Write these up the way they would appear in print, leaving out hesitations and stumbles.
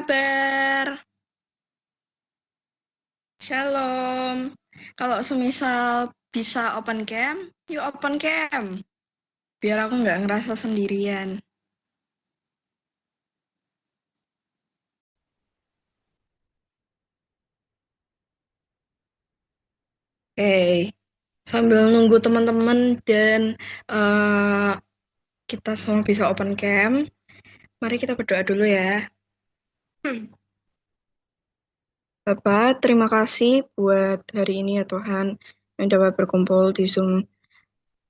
kabar? Shalom. Kalau semisal bisa open cam, yuk open cam. Biar aku nggak ngerasa sendirian. Oke, sambil nunggu teman-teman dan eh, kita semua bisa open cam, mari kita berdoa dulu ya. Bapak, terima kasih buat hari ini ya Tuhan, yang dapat berkumpul di Zoom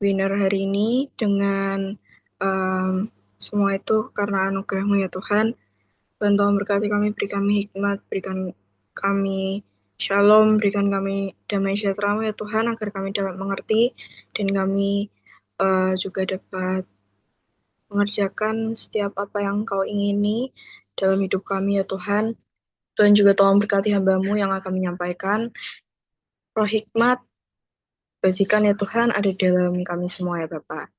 Winner hari ini dengan em, semua itu karena anugerah-Mu ya Tuhan. Bantu memberkati kami, beri kami hikmat, berikan kami shalom, berikan kami damai sejahtera ya Tuhan, agar kami dapat mengerti dan kami juga dapat mengerjakan setiap apa yang Kau ingini dalam hidup kami ya Tuhan. Tuhan juga tolong berkati hamba-Mu yang akan menyampaikan roh hikmat, bajikan ya Tuhan, ada di dalam kami semua ya Bapak.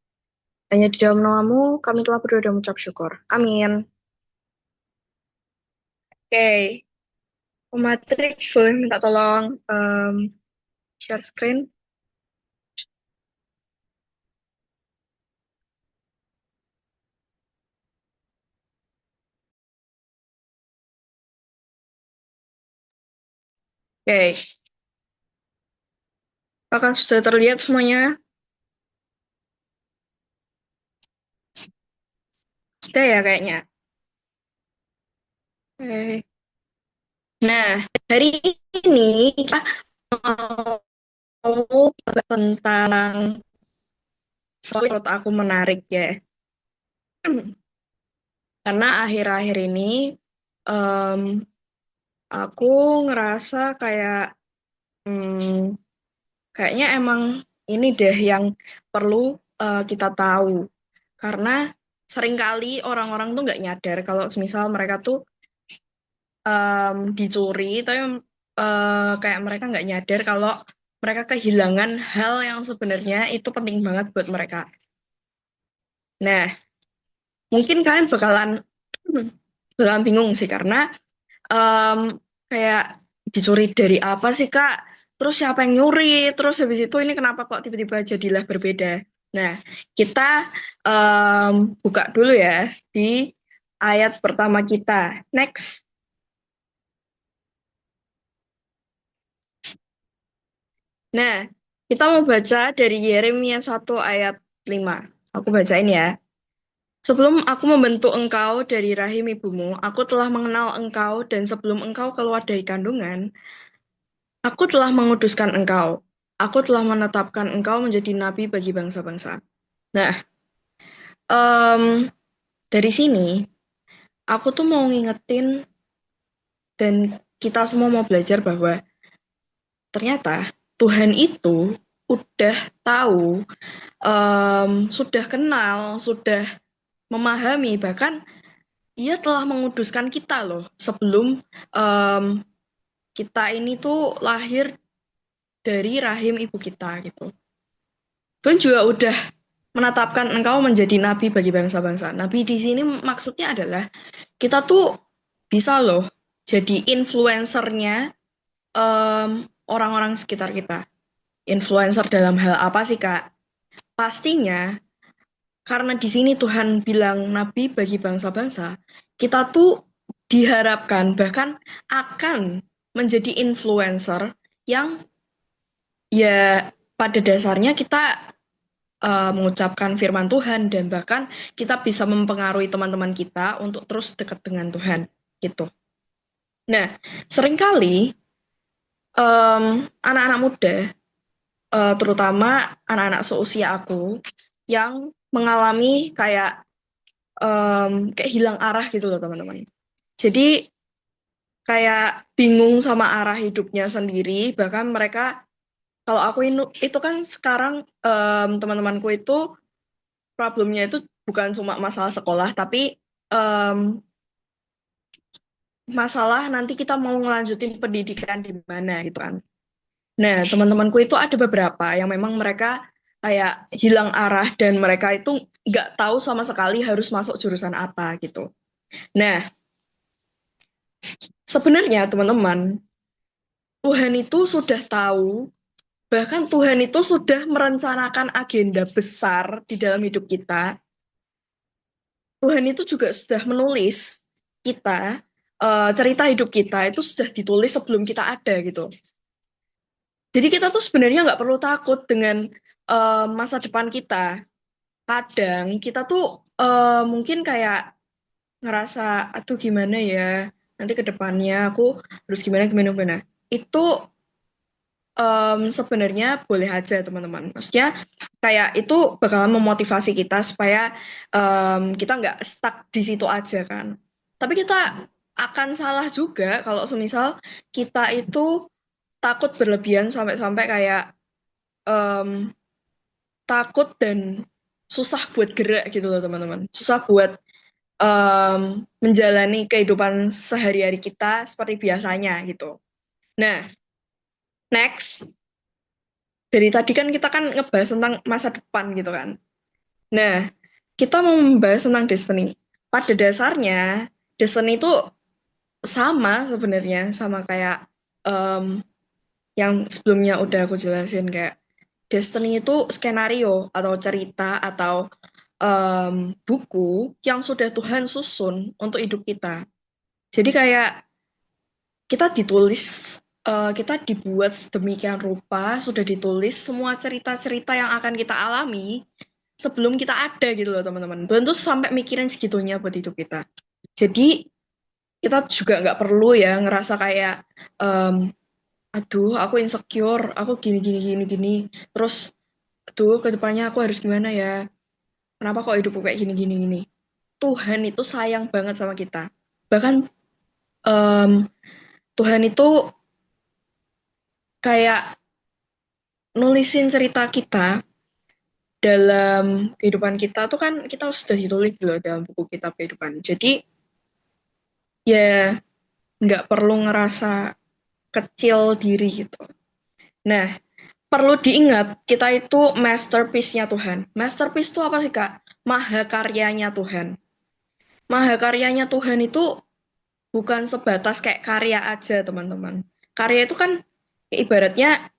Hanya di dalam nama-Mu kami telah berdoa dan mengucap syukur. Amin. Oke, Matrix boleh minta tolong share screen. Oke, apakah sudah terlihat semuanya? Sudah ya kayaknya. Oke. Nah, hari ini kita mau tentang sesuatu yang menurut aku menarik ya. Karena akhir-akhir ini em, aku ngerasa kayak hmm, kayaknya emang ini deh yang perlu kita tahu. Karena seringkali orang-orang tuh nggak nyadar kalau misal mereka tuh dicuri, tapi kayak mereka nggak nyadar kalau mereka kehilangan hal yang sebenarnya itu penting banget buat mereka. Nah, mungkin kalian bakalan bingung sih karena em, kayak dicuri dari apa sih Kak? Terus siapa yang nyuri? Terus habis itu ini kenapa kok tiba-tiba jadilah berbeda? Nah, kita buka dulu ya di ayat pertama kita. Next. Nah, kita mau baca dari Yeremia 1 ayat 5. Aku bacain ya. Sebelum aku membentuk engkau dari rahim ibumu, aku telah mengenal engkau, dan sebelum engkau keluar dari kandungan, aku telah menguduskan engkau. Aku telah menetapkan engkau menjadi nabi bagi bangsa-bangsa. Nah, em, dari sini, aku tuh mau ngingetin dan kita semua mau belajar bahwa ternyata Tuhan itu udah tahu, sudah kenal, sudah memahami, bahkan ia telah menguduskan kita loh sebelum em, kita ini tuh lahir dari rahim ibu kita gitu. Tuhan juga udah menetapkan engkau menjadi nabi bagi bangsa-bangsa. Nabi di sini maksudnya adalah kita tuh bisa loh jadi influencernya orang-orang sekitar kita. Influencer dalam hal apa sih Kak? Pastinya karena di sini Tuhan bilang nabi bagi bangsa-bangsa, kita tuh diharapkan bahkan akan menjadi influencer yang ya pada dasarnya kita mengucapkan firman Tuhan dan bahkan kita bisa mempengaruhi teman-teman kita untuk terus dekat dengan Tuhan gitu. Nah, seringkali anak-anak muda, terutama anak-anak seusia aku, yang mengalami kayak hilang arah gitu loh teman-teman. Jadi kayak bingung sama arah hidupnya sendiri, bahkan mereka kalau aku itu kan sekarang teman-temanku itu problemnya itu bukan cuma masalah sekolah, tapi em, masalah nanti kita mau ngelanjutin pendidikan di mana gitu kan. Nah, teman-temanku itu ada beberapa yang memang mereka kayak hilang arah dan mereka itu nggak tahu sama sekali harus masuk jurusan apa gitu. Nah, Sebenarnya teman-teman, Tuhan itu sudah tahu, bahkan Tuhan itu sudah merencanakan agenda besar di dalam hidup kita. Tuhan itu juga sudah menulis kita, cerita hidup kita itu sudah ditulis sebelum kita ada gitu. Jadi kita tuh sebenarnya nggak perlu takut dengan masa depan kita. Kadang kita tuh mungkin kayak ngerasa, aduh gimana ya, nanti ke depannya aku harus gimana, gimana, gimana. Itu sebenarnya boleh aja teman-teman. Maksudnya kayak itu bakalan memotivasi kita supaya kita nggak stuck di situ aja kan. Tapi kita akan salah juga kalau semisal kita itu takut berlebihan sampai-sampai kayak em, takut dan susah buat gerak gitu loh teman-teman. Susah buat menjalani kehidupan sehari-hari kita seperti biasanya gitu. Nah, next. Dari tadi kan kita kan ngebahas tentang masa depan gitu kan. Nah, kita mau membahas tentang destiny. Pada dasarnya, destiny itu sama sebenarnya, sama kayak em, yang sebelumnya udah aku jelasin kayak destiny itu skenario atau cerita atau buku yang sudah Tuhan susun untuk hidup kita. Jadi kayak kita ditulis, kita dibuat sedemikian rupa, sudah ditulis semua cerita-cerita yang akan kita alami sebelum kita ada gitu loh teman-teman. Belum tuh sampai mikirin segitunya buat hidup kita. Jadi kita juga nggak perlu ya ngerasa kayak, em, aduh aku insecure, aku gini gini gini gini. Terus, aduh kedepannya aku harus gimana ya? Kenapa kok hidupku kayak gini gini gini? Tuhan itu sayang banget sama kita. Bahkan em, Tuhan itu kayak nulisin cerita kita dalam kehidupan kita tuh kan kita sudah ditulis loh dalam buku kitab kehidupan. Jadi ya nggak perlu ngerasa kecil diri gitu. Nah, perlu diingat kita itu masterpiece-nya Tuhan. Masterpiece itu apa sih Kak? Mahakaryanya Tuhan. Mahakaryanya Tuhan itu bukan sebatas kayak karya aja teman-teman. Karya itu kan ibaratnya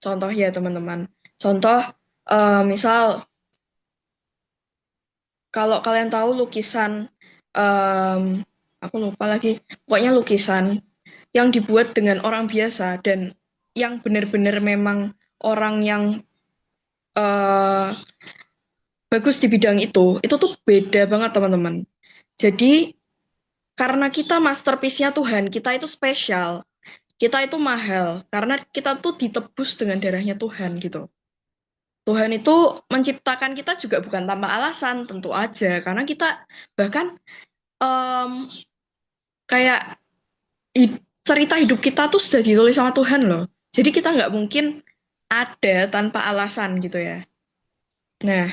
contoh ya teman-teman. Contoh misal kalau kalian tahu lukisan, em, aku lupa lagi, pokoknya lukisan yang dibuat dengan orang biasa dan yang benar-benar memang orang yang eh, bagus di bidang itu tuh beda banget teman-teman. Jadi karena kita masterpiece-nya Tuhan, kita itu spesial, kita itu mahal, karena kita tuh ditebus dengan darahnya Tuhan gitu. Tuhan itu menciptakan kita juga bukan tanpa alasan, tentu aja, karena kita bahkan em, kayak cerita hidup kita tuh sudah ditulis sama Tuhan loh. Jadi kita nggak mungkin ada tanpa alasan gitu ya. Nah,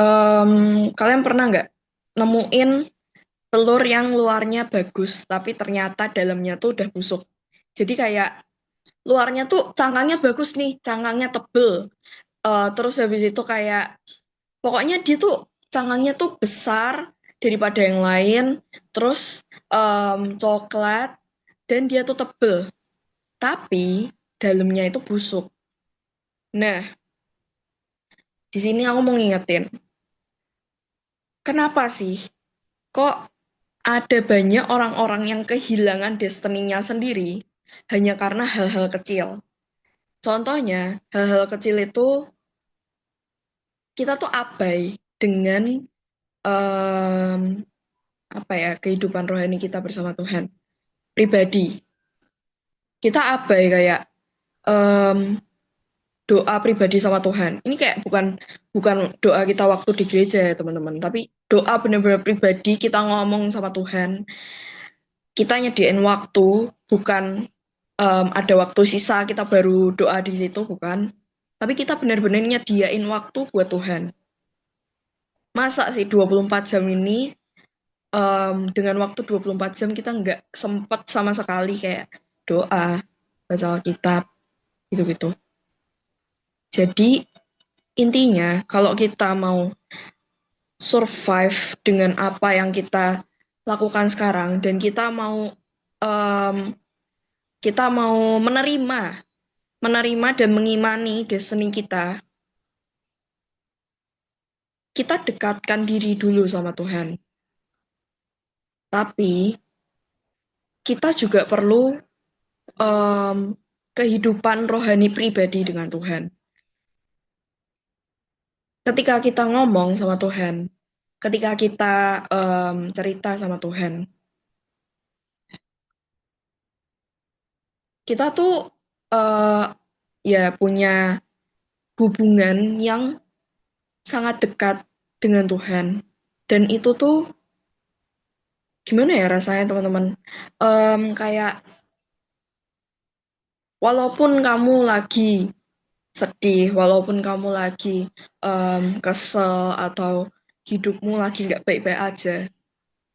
em, kalian pernah nggak nemuin telur yang luarnya bagus, tapi ternyata dalamnya tuh udah busuk. Jadi kayak luarnya tuh cangkangnya bagus nih, cangkangnya tebel. Terus habis itu kayak, pokoknya dia tuh cangkangnya tuh besar daripada yang lain, terus coklat, dan dia tuh tebel. Tapi dalamnya itu busuk. Nah, di sini aku mau ngingetin, kenapa sih kok ada banyak orang-orang yang kehilangan destiny-nya sendiri hanya karena hal-hal kecil. Contohnya, hal-hal kecil itu kita tuh abai dengan em, apa ya kehidupan rohani kita bersama Tuhan pribadi. Kita abai kayak em, doa pribadi sama Tuhan. Ini kayak bukan bukan doa kita waktu di gereja ya teman-teman, tapi doa benar-benar pribadi kita ngomong sama Tuhan. Kita nyediain waktu, bukan ada waktu sisa kita baru doa di situ, bukan. Tapi kita benar-benar nyediain waktu buat Tuhan. Masa sih 24 jam ini dengan waktu 24 jam kita nggak sempet sama sekali kayak doa, baca Alkitab, gitu-gitu. Jadi intinya kalau kita mau survive dengan apa yang kita lakukan sekarang dan em, kita mau menerima dan mengimani destiny kita, kita dekatkan diri dulu sama Tuhan. Tapi kita juga perlu em, kehidupan rohani pribadi dengan Tuhan. Ketika kita ngomong sama Tuhan, ketika kita cerita sama Tuhan, kita tuh eh, ya punya hubungan yang sangat dekat dengan Tuhan. Dan itu tuh gimana ya rasanya teman-teman? Kayak walaupun kamu lagi sedih, walaupun kamu lagi kesel atau hidupmu lagi nggak baik-baik aja.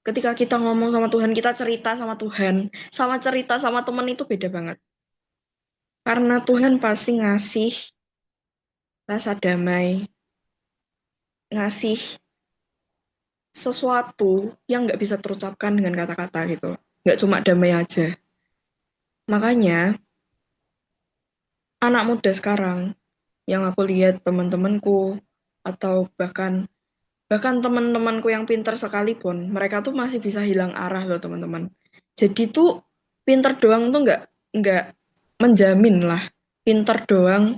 Ketika kita ngomong sama Tuhan, kita cerita sama Tuhan, sama cerita sama teman itu beda banget. Karena Tuhan pasti ngasih rasa damai, ngasih sesuatu yang nggak bisa terucapkan dengan kata-kata gitu. Nggak cuma damai aja. Makanya, anak muda sekarang, yang aku lihat teman-temanku, atau bahkan bahkan teman-temanku yang pinter sekalipun, mereka tuh masih bisa hilang arah loh teman-teman. Jadi tuh pinter doang tuh nggak menjamin lah. Pinter doang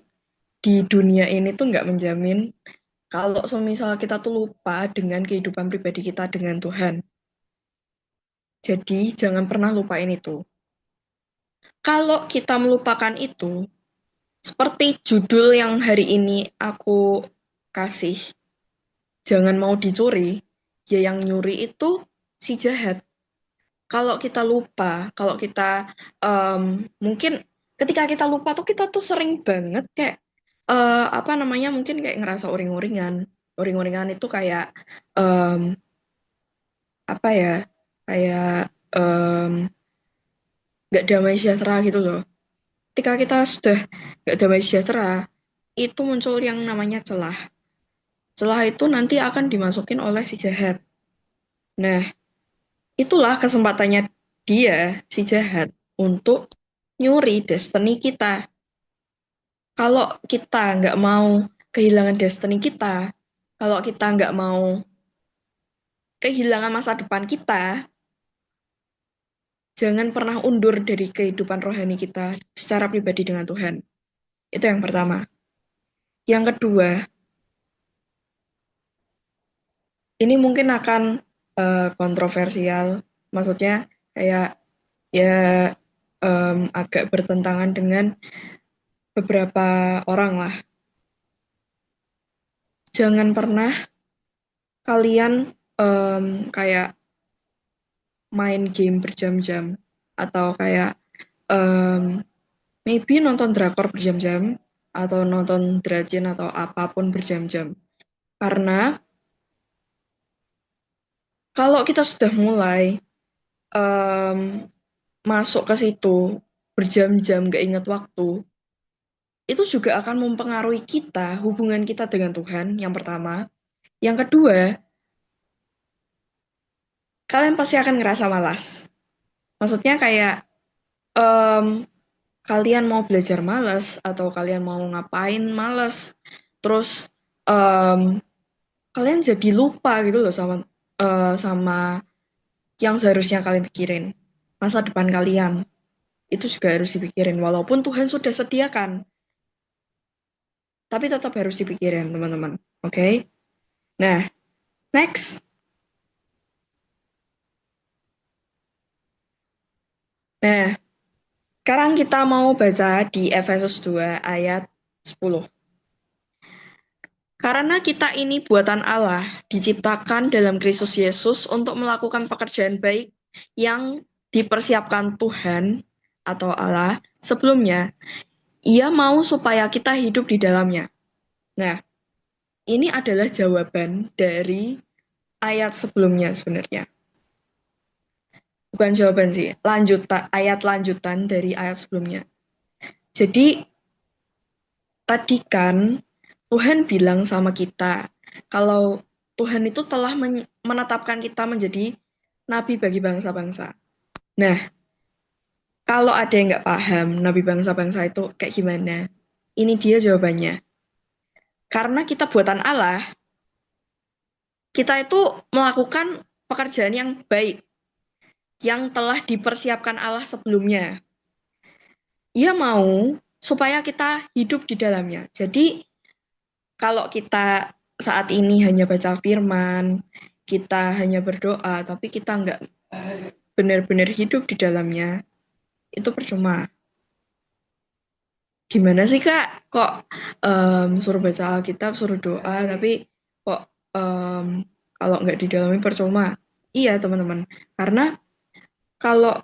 di dunia ini tuh nggak menjamin kalau semisal kita tuh lupa dengan kehidupan pribadi kita dengan Tuhan. Jadi jangan pernah lupain itu. Kalau kita melupakan itu, seperti judul yang hari ini aku kasih, jangan mau dicuri, ya yang nyuri itu si jahat. Kalau kita lupa, kalau kita mungkin ketika kita lupa tuh kita tuh sering banget kayak apa namanya mungkin kayak ngerasa uring-uringan. Uring-uringan itu kayak em, apa ya? Kayak em, nggak damai sejahtera gitu loh. Ketika kita sudah nggak damai sejahtera, itu muncul yang namanya celah. Celah itu nanti akan dimasukin oleh si jahat. Nah, itulah kesempatannya dia, si jahat, untuk nyuri destiny kita. Kalau kita nggak mau kehilangan destiny kita, kalau kita nggak mau kehilangan masa depan kita, jangan pernah undur dari kehidupan rohani kita secara pribadi dengan Tuhan. Itu yang pertama. Yang kedua, ini mungkin akan kontroversial, maksudnya kayak ya agak bertentangan dengan beberapa orang lah. Jangan pernah kalian kayak main game berjam-jam atau kayak um, maybe nonton drakor berjam-jam atau nonton drajin atau apapun berjam-jam. Karena kalau kita sudah mulai um, masuk ke situ berjam-jam gak ingat waktu, itu juga akan mempengaruhi kita, hubungan kita dengan Tuhan, yang pertama. Yang kedua, kalian pasti akan ngerasa malas. Maksudnya kayak um, kalian mau belajar malas atau kalian mau ngapain malas. Terus um, kalian jadi lupa gitu loh sama yang seharusnya kalian pikirin. Masa depan kalian itu juga harus dipikirin walaupun Tuhan sudah sediakan, tapi tetap harus dipikirin teman-teman. Oke? Okay? Nah, next. Nah, sekarang kita mau baca di Efesus 2 ayat 10. Karena kita ini buatan Allah, diciptakan dalam Kristus Yesus untuk melakukan pekerjaan baik yang dipersiapkan Tuhan atau Allah sebelumnya. Ia mau supaya kita hidup di dalamnya. Nah, ini adalah jawaban dari ayat sebelumnya sebenarnya. Bukan jawaban sih, ayat lanjutan dari ayat sebelumnya. Jadi, tadi kan Tuhan bilang sama kita, kalau Tuhan itu telah menetapkan kita menjadi nabi bagi bangsa-bangsa. Nah, kalau ada yang nggak paham nabi bangsa-bangsa itu kayak gimana, ini dia jawabannya. Karena kita buatan Allah, kita itu melakukan pekerjaan yang baik, yang telah dipersiapkan Allah sebelumnya. Ia mau supaya kita hidup di dalamnya. Jadi, kalau kita saat ini hanya baca firman, kita hanya berdoa, tapi kita nggak benar-benar hidup di dalamnya, itu percuma. Gimana sih Kak? Kok suruh baca Alkitab, suruh doa, tapi kok em, kalau nggak didalami percuma? Iya teman-teman, karena kalau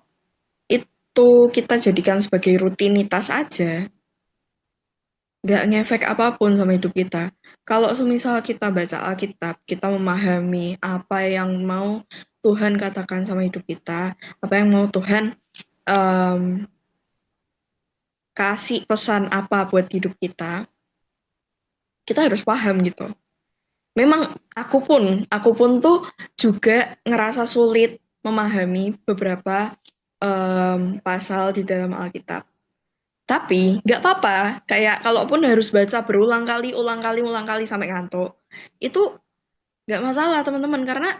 itu kita jadikan sebagai rutinitas aja, nggak ngefek apapun sama hidup kita. Kalau semisal kita baca Alkitab, kita memahami apa yang mau Tuhan katakan sama hidup kita, apa yang mau Tuhan em, kasih pesan apa buat hidup kita harus paham gitu. Memang aku pun tuh juga ngerasa sulit memahami beberapa pasal di dalam Alkitab. Tapi nggak apa-apa, kayak kalaupun harus baca berulang kali, ulang kali sampai ngantuk, itu nggak masalah teman-teman, karena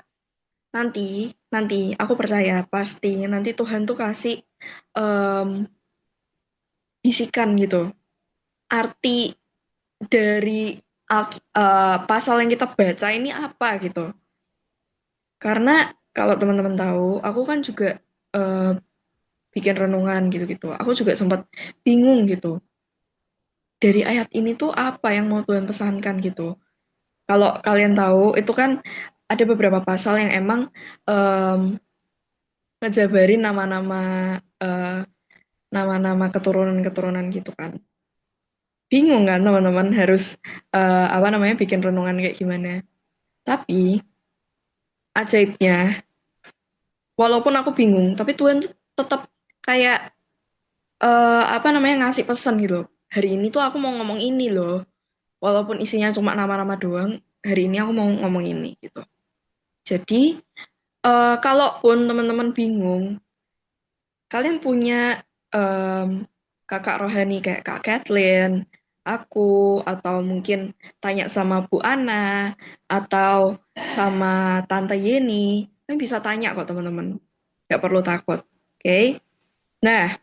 nanti, nanti aku percaya pasti nanti Tuhan tuh kasih em, bisikan gitu, arti dari pasal yang kita baca ini apa gitu. Karena kalau teman-teman tahu, aku kan juga eh, bikin renungan gitu-gitu. Aku juga sempat bingung gitu. Dari ayat ini tuh apa yang mau Tuhan pesankan gitu. Kalau kalian tahu, itu kan ada beberapa pasal yang emang em, ngejabarin eh, nama-nama keturunan-keturunan gitu kan. Bingung kan teman-teman harus apa namanya bikin renungan kayak gimana. Tapi ajaibnya, walaupun aku bingung, tapi Tuhan tuh tetap kayak apa namanya ngasih pesan gitu. Hari ini tuh aku mau ngomong ini loh. Walaupun isinya cuma nama-nama doang, hari ini aku mau ngomong ini gitu. Jadi, kalaupun teman-teman bingung, kalian punya em, kakak rohani kayak Kak Kathleen, aku, atau mungkin tanya sama Bu Ana, atau sama Tante Yeni, kalian bisa tanya kok teman-teman. Nggak perlu takut. Oke? Nah,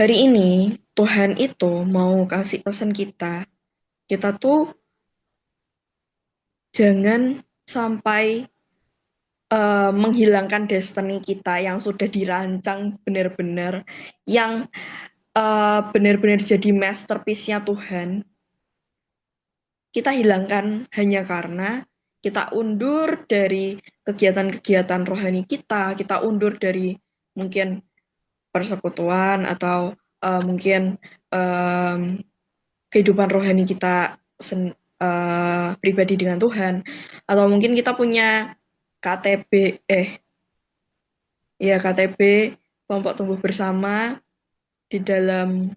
hari ini Tuhan itu mau kasih pesan kita tuh jangan sampai menghilangkan destiny kita yang sudah dirancang benar-benar, yang benar-benar jadi masterpiece-nya Tuhan, kita hilangkan hanya karena kita undur dari kegiatan-kegiatan rohani kita undur dari mungkin persekutuan atau mungkin um, kehidupan rohani kita pribadi dengan Tuhan, atau mungkin kita punya KTB KTB kelompok tumbuh bersama di dalam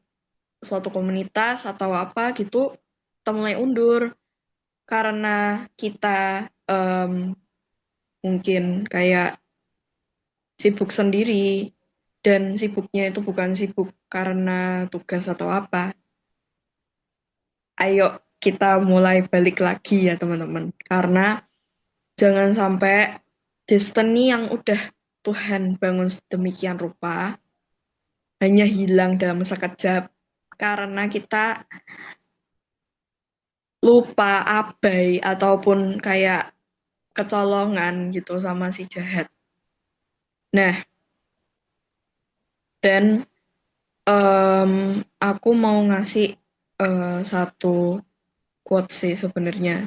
suatu komunitas atau apa gitu, kita mulai undur karena kita mungkin kayak sibuk sendiri, dan sibuknya itu bukan sibuk karena tugas atau apa. Ayo kita mulai balik lagi ya teman-teman, karena jangan sampai destiny yang udah Tuhan bangun sedemikian rupa hanya hilang dalam sekejap karena kita lupa, abai, ataupun kayak kecolongan gitu sama si jahat. Nah, dan aku mau ngasih satu quote sih sebenarnya.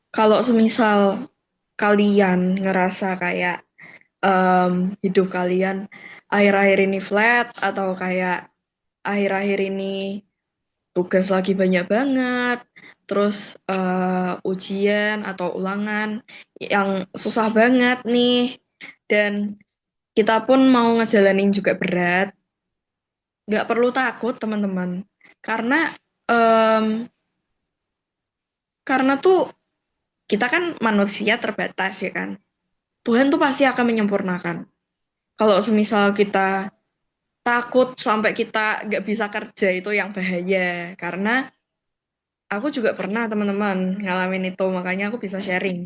Kalau semisal kalian ngerasa kayak hidup kalian akhir-akhir ini flat, atau kayak akhir-akhir ini tugas lagi banyak banget, terus ujian atau ulangan yang susah banget nih, dan kita pun mau ngejalanin juga berat, nggak perlu takut teman-teman, karena em, karena tuh kita kan manusia terbatas ya kan. Tuhan tuh pasti akan menyempurnakan. Kalau semisal kita takut sampai kita nggak bisa kerja itu yang bahaya. Karena aku juga pernah teman-teman ngalamin itu, makanya aku bisa sharing.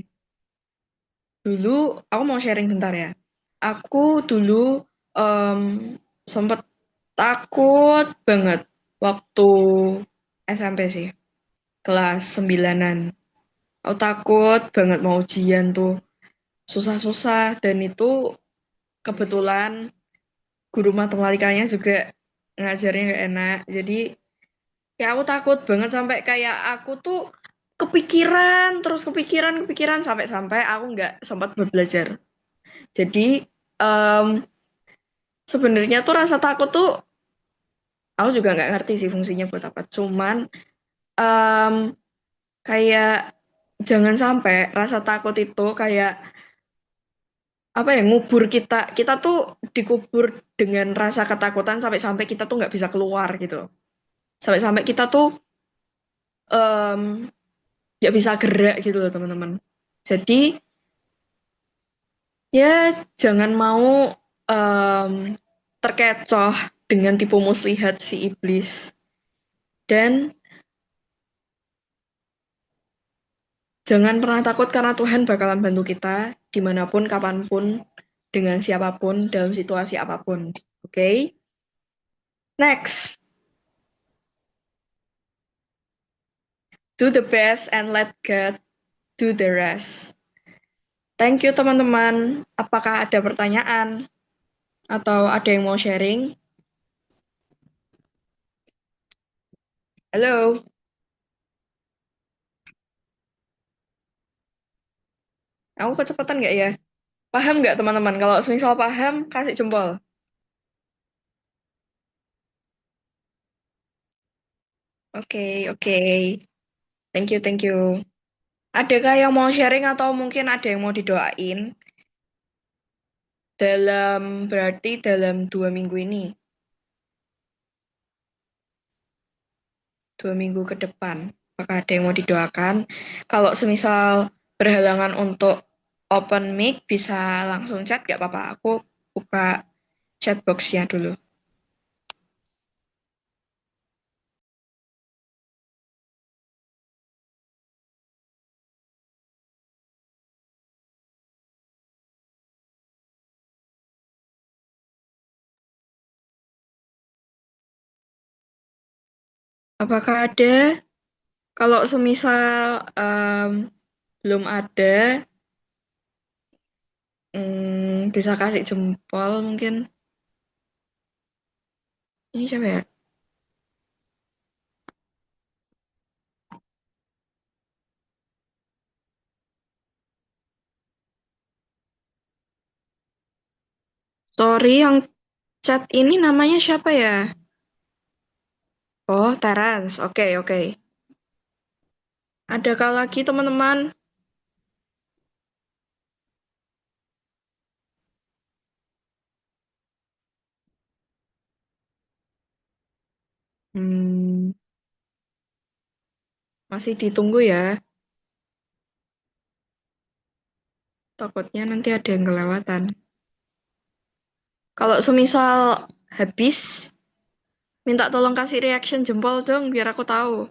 Dulu, aku mau sharing bentar ya. Aku dulu em, sempet takut banget waktu SMP sih, kelas 9-an. Aku takut banget mau ujian tuh, susah-susah. Dan itu kebetulan guru matematikanya juga ngajarnya nggak enak. Jadi ya aku takut banget sampai kayak aku tuh kepikiran, terus kepikiran sampai-sampai aku nggak sempat belajar. Jadi em, sebenarnya tuh rasa takut tuh aku juga nggak ngerti sih fungsinya buat apa. Cuman em, kayak jangan sampai rasa takut itu kayak apa ya ngubur kita. Kita tuh dikubur dengan rasa ketakutan sampai-sampai kita tuh nggak bisa keluar gitu. Sampai-sampai kita tuh em, nggak bisa gerak gitu loh teman-teman. Jadi ya jangan mau em, terkecoh dengan tipu muslihat si iblis. Dan jangan pernah takut karena Tuhan bakalan bantu kita dimanapun, kapanpun, dengan siapapun, dalam situasi apapun. Oke? Next, do the best and let God do the rest. Thank you teman-teman. Apakah ada pertanyaan atau ada yang mau sharing? Halo, aku kecepatan nggak ya? Paham nggak teman-teman? Kalau semisal paham, kasih jempol. Oke, oke. Thank you, thank you. Adakah yang mau sharing atau mungkin ada yang mau didoain berarti dalam 2 minggu ini, 2 minggu ke depan? Apakah ada yang mau didoakan? Kalau semisal berhalangan untuk open mic, bisa langsung chat, gak apa-apa. Aku buka chat box-nya dulu. Apakah ada? Kalau semisal belum ada, bisa kasih jempol mungkin. Ini siapa ya? Sorry, yang chat ini namanya siapa ya? Oh, Terence. Oke, oke. Adakah lagi teman-teman? Hmm, masih ditunggu ya. Takutnya nanti ada yang kelewatan. Kalau semisal habis, minta tolong kasih reaction jempol dong, biar aku tahu.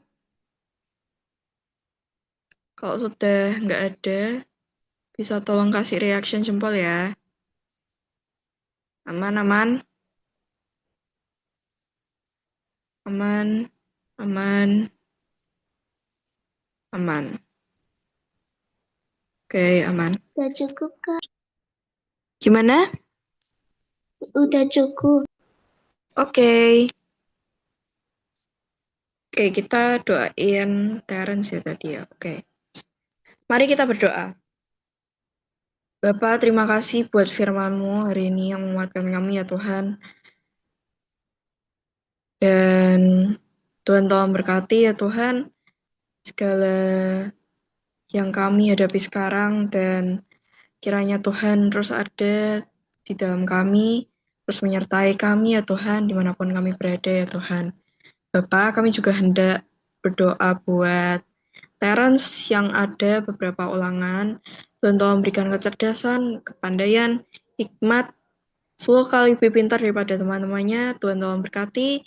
Kalau sudah nggak ada, bisa tolong kasih reaction jempol ya. Aman, aman, aman, aman, aman. Oke, aman. Udah cukup, Kak. Gimana? Udah cukup. Oke. Oke, kita doain Terence ya tadi ya. Oke. Mari kita berdoa. Bapak, terima kasih buat firman-Mu hari ini yang menguatkan kami ya Tuhan. Dan Tuhan tolong berkati ya Tuhan segala yang kami hadapi sekarang, dan kiranya Tuhan terus ada di dalam kami, terus menyertai kami ya Tuhan dimanapun kami berada ya Tuhan. Bapak, kami juga hendak berdoa buat Terence yang ada beberapa ulangan. Tuhan tolong berikan kecerdasan, kepandaian, hikmat, 10 kali lebih pintar daripada teman-temannya. Tuhan tolong berkati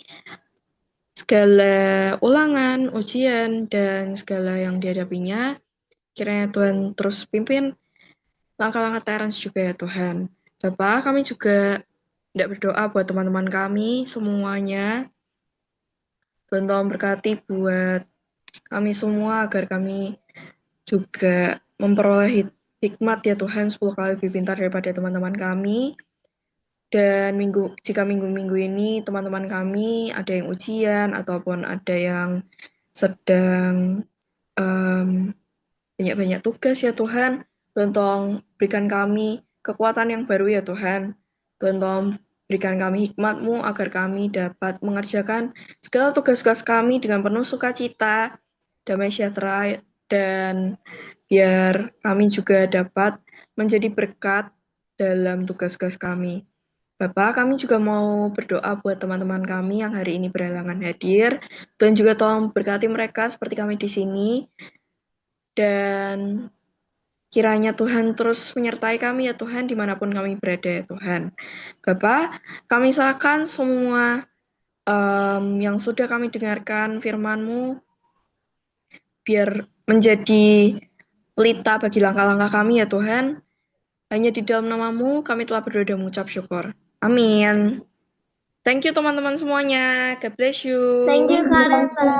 segala ulangan, ujian, dan segala yang dihadapinya. Kiranya Tuhan terus pimpin langkah-langkah Terence juga ya Tuhan. Bapak, kami juga tidak berdoa buat teman-teman kami semuanya. Tuhan tolong berkati buat kami semua agar kami juga memperoleh hikmat ya Tuhan 10 kali lebih pintar daripada teman-teman kami. Dan jika minggu-minggu ini teman-teman kami ada yang ujian ataupun ada yang sedang banyak-banyak tugas ya Tuhan, Tuhan tolong berikan kami kekuatan yang baru ya Tuhan. Tuhan tolong berikan kami hikmat-Mu agar kami dapat mengerjakan segala tugas-tugas kami dengan penuh sukacita, damai sejahtera, dan biar kami juga dapat menjadi berkat dalam tugas-tugas kami. Bapak, kami juga mau berdoa buat teman-teman kami yang hari ini berhalangan hadir. Tuhan juga tolong berkati mereka seperti kami di sini. Dan kiranya Tuhan terus menyertai kami ya Tuhan dimanapun kami berada ya Tuhan. Bapak, kami serahkan semua yang sudah kami dengarkan firman-Mu biar menjadi pelita bagi langkah-langkah kami ya Tuhan. Hanya di dalam nama-Mu kami telah berdoa dan mengucap syukur. Amin. Thank you teman-teman semuanya. God bless you. Thank you, Kak Reva.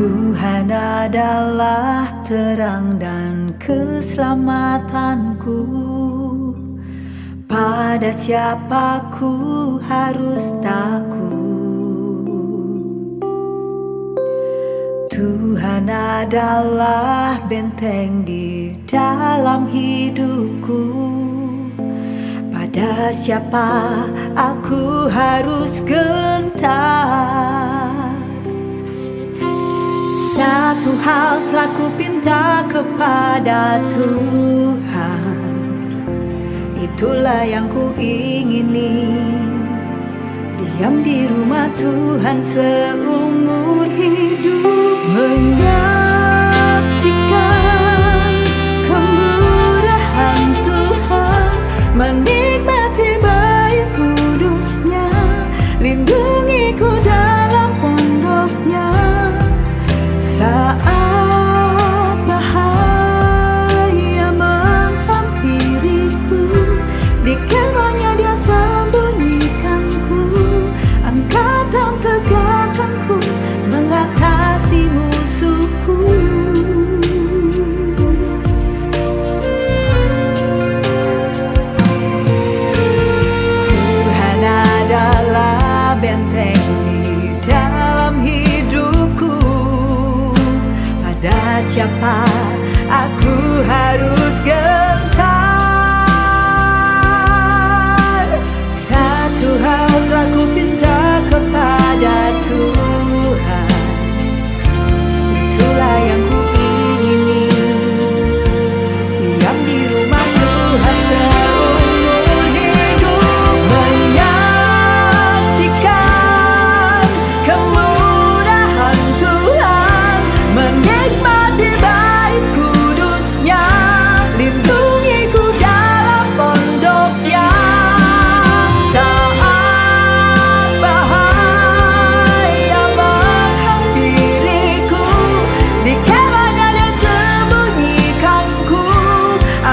Tuhan adalah terang dan keselamatanku. Pada siapa ku harus takut? Tuhan adalah benteng di dalam hidupku. Pada siapa aku harus gentar? Satu hal telah ku pinta kepada Tuhan, itulah yang ku ingini, diam di rumah Tuhan seumur hidup, menyaksikan kemurahan Tuhan, menikmati baik kudus-Nya, lindungi ku dalam pondok-Nya. Saat bahaya menghampiriku, di kemahnya Dia sembunyikanku, angkat dan tegakkanku, mengatakan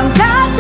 Engkau